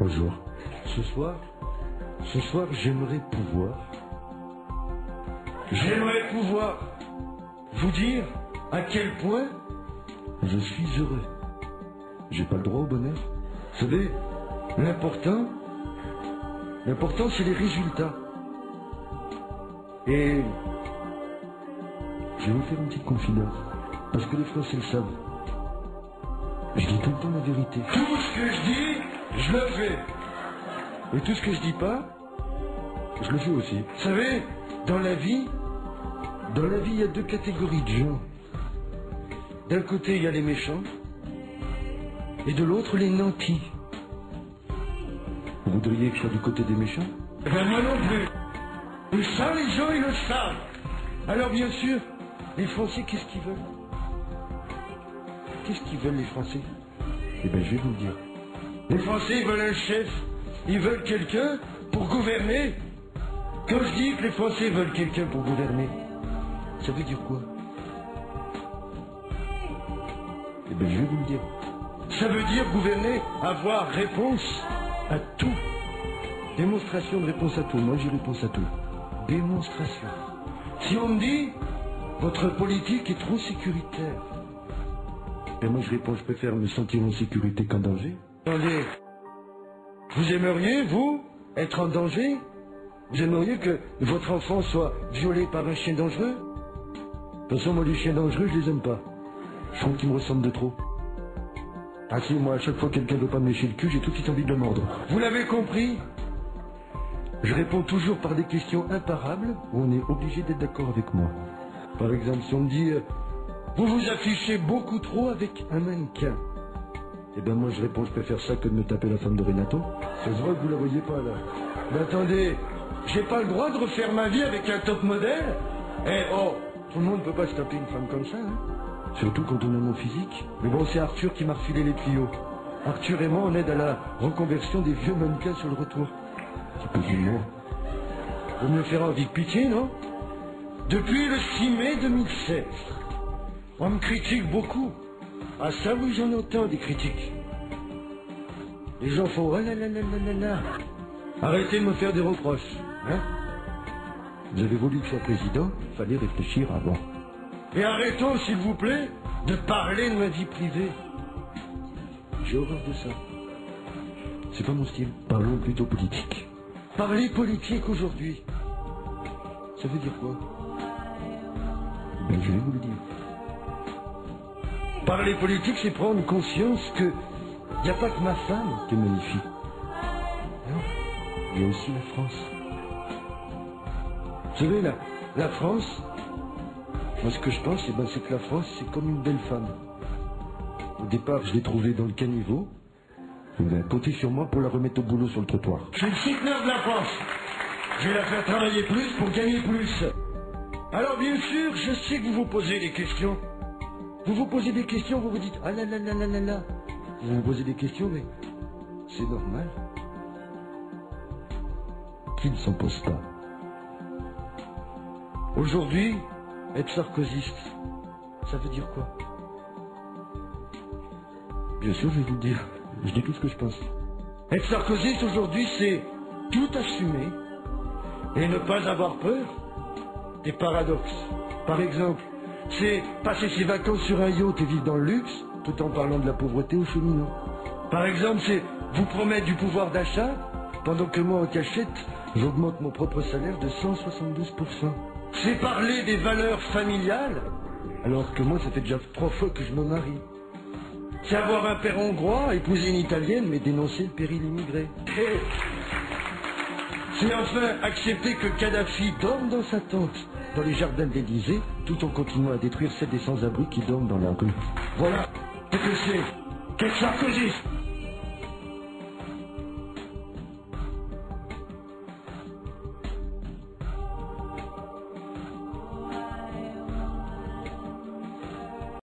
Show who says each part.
Speaker 1: Bonjour. Ce soir, j'aimerais pouvoir vous dire à quel point je suis heureux. J'ai pas le droit au bonheur. Vous savez, l'important c'est les résultats. Et je vais vous faire une petite confidence, parce que les Français le savent. Je dis tout le temps la vérité. Tout ce que je dis, je le fais. Et tout ce que je dis pas, je le fais aussi. Vous savez, dans la vie, il y a deux catégories de gens. D'un côté, il y a les méchants, et de l'autre, les nantis. Vous voudriez que je sois du côté des méchants? Eh ben moi non plus. Et ça, les gens, ils le savent. Alors bien sûr, les Français, qu'est-ce qu'ils veulent? Qu'est-ce qu'ils veulent, les Français? Eh ben, je vais vous le dire. Les Français, ils veulent un chef. Ils veulent quelqu'un pour gouverner. Quand je dis que les Français veulent quelqu'un pour gouverner, ça veut dire quoi? Eh ben, je vais vous le dire. Ça veut dire gouverner, avoir réponse à tout. Démonstration de réponse à tout. Moi, j'ai réponse à tout. Démonstration. Si on me dit, votre politique est trop sécuritaire, et moi, je réponds, je préfère me sentir en sécurité qu'en danger. Attendez, vous aimeriez, vous, être en danger? Vous aimeriez que votre enfant soit violé par un chien dangereux? De toute façon, moi, les chiens dangereux, je les aime pas. Je trouve qu'ils me ressemblent de trop. Ah si, moi, à chaque fois que quelqu'un veut pas me lécher le cul, j'ai tout de suite envie de le mordre. Vous l'avez compris? Je réponds toujours par des questions imparables où on est obligé d'être d'accord avec moi. Par exemple, si on me dit vous vous affichez beaucoup trop avec un mannequin. Eh ben moi je réponds, je préfère ça que de me taper la femme de Renato. Ça se voit que vous la voyez pas là. Mais attendez, j'ai pas le droit de refaire ma vie avec un top modèle? Eh oh, tout le monde peut pas se taper une femme comme ça, hein. Surtout quand on a mon physique. Mais bon, c'est Arthur qui m'a refilé les tuyaux. Arthur et moi, on aide à la reconversion des vieux mannequins sur le retour. C'est pas du mot. Vaut mieux faire envie que pitié, non? Depuis le 6 mai 2016, on me critique beaucoup. Ah ça oui, j'en entends des critiques. Les gens font oh là là là là là là. Arrêtez de me faire des reproches, hein? Vous avez voulu que je sois président, fallait réfléchir avant. Et arrêtons, s'il vous plaît, de parler de ma vie privée. J'ai horreur de ça. C'est pas mon style. Parlons plutôt politique. Parler politique aujourd'hui, ça veut dire quoi? Ben, je vais vous le dire. Parler politique, c'est prendre conscience que il n'y a pas que ma femme qui est magnifique. Non, il y a aussi la France. Vous savez, la France, moi ce que je pense, c'est que la France, c'est comme une belle femme. Au départ, je l'ai trouvée dans le caniveau. Vous allez compter sur moi pour la remettre au boulot sur le trottoir. Je suis le souteneur de la France. Je vais la faire travailler plus pour gagner plus. Alors bien sûr, je sais que vous vous posez des questions. Vous vous posez des questions, vous vous dites ah là là là là là là. Vous vous posez des questions, mais c'est normal. Qui ne s'en pose pas? Aujourd'hui, être sarkozyste, ça veut dire quoi? Bien sûr, je vais vous le dire. Je dis tout ce que je pense. Être sarkozyste aujourd'hui, c'est tout assumer et ne pas avoir peur des paradoxes. Par exemple, c'est passer ses vacances sur un yacht et vivre dans le luxe, tout en parlant de la pauvreté aux cheminots. Par exemple, c'est vous promettre du pouvoir d'achat, pendant que moi, en cachette, j'augmente mon propre salaire de 172%. C'est parler des valeurs familiales, alors que moi, ça fait déjà 3 fois que je me marie. C'est avoir un père hongrois, épouser une italienne, mais dénoncer le péril immigré. C'est enfin accepter que Kadhafi dorme dans sa tente, dans les jardins de l'Élysée, tout en continuant à détruire celles des sans-abri qui dorment dans la rue. Voilà ce que c'est qu'être sarkozyste.